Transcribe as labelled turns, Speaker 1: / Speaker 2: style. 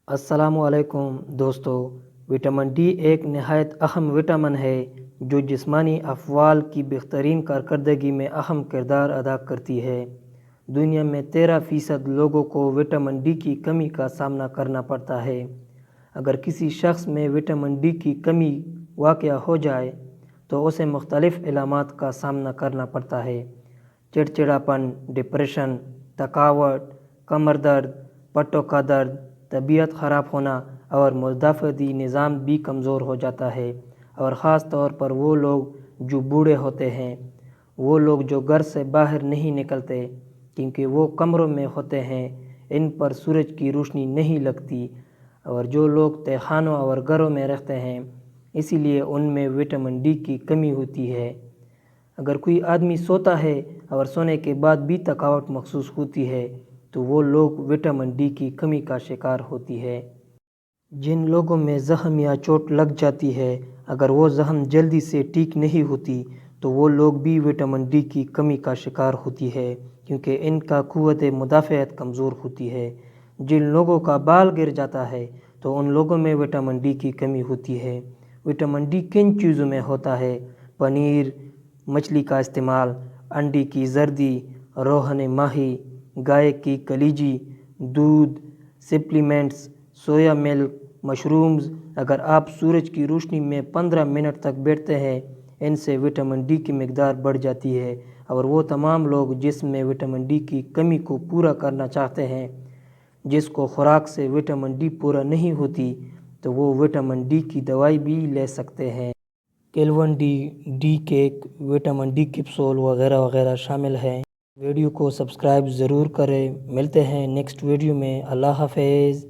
Speaker 1: السلام علیکم دوستو، وٹامن ڈی ایک نہایت اہم وٹامن ہے جو جسمانی افعال کی بہترین کارکردگی میں اہم کردار ادا کرتی ہے۔ دنیا میں 13% لوگوں کو وٹامن ڈی کی کمی کا سامنا کرنا پڑتا ہے۔ اگر کسی شخص میں وٹامن ڈی کی کمی واقع ہو جائے تو اسے مختلف علامات کا سامنا کرنا پڑتا ہے۔ چڑچڑاپن، ڈپریشن، تھکاوٹ، کمر درد، پٹوں کا درد، طبیعت خراب ہونا اور مدافعتی نظام بھی کمزور ہو جاتا ہے، اور خاص طور پر وہ لوگ جو بوڑھے ہوتے ہیں، وہ لوگ جو گھر سے باہر نہیں نکلتے کیونکہ وہ کمروں میں ہوتے ہیں، ان پر سورج کی روشنی نہیں لگتی، اور جو لوگ تہخانوں اور گھروں میں رہتے ہیں اسی لیے ان میں وٹامن ڈی کی کمی ہوتی ہے۔ اگر کوئی آدمی سوتا ہے اور سونے کے بعد بھی تھکاوٹ محسوس ہوتی ہے تو وہ لوگ وٹامن ڈی کی کمی کا شکار ہوتی ہے۔ جن لوگوں میں زخم یا چوٹ لگ جاتی ہے، اگر وہ زخم جلدی سے ٹھیک نہیں ہوتی تو وہ لوگ بھی وٹامن ڈی کی کمی کا شکار ہوتی ہے کیونکہ ان کا قوت مدافعت کمزور ہوتی ہے۔ جن لوگوں کا بال گر جاتا ہے تو ان لوگوں میں وٹامن ڈی کی کمی ہوتی ہے۔ وٹامن ڈی کن چیزوں میں ہوتا ہے؟ پنیر، مچھلی کا استعمال، انڈے کی زردی، روہن ماہی، گائے کی کلیجی، دودھ، سپلیمنٹس، سویا ملک، مشرومز۔ اگر آپ سورج کی روشنی میں 15 منٹ تک بیٹھتے ہیں، ان سے وٹامن ڈی کی مقدار بڑھ جاتی ہے، اور وہ تمام لوگ جس میں وٹامن ڈی کی کمی کو پورا کرنا چاہتے ہیں، جس کو خوراک سے وٹامن ڈی پورا نہیں ہوتی، تو وہ وٹامن ڈی کی دوائی بھی لے سکتے ہیں۔ کیلون ڈی، ڈی کیک، وٹامن ڈی کیپسول وغیرہ وغیرہ شامل ہیں۔ ویڈیو کو سبسکرائب ضرور کریں۔ ملتے ہیں نیکسٹ ویڈیو میں۔ اللہ حافظ۔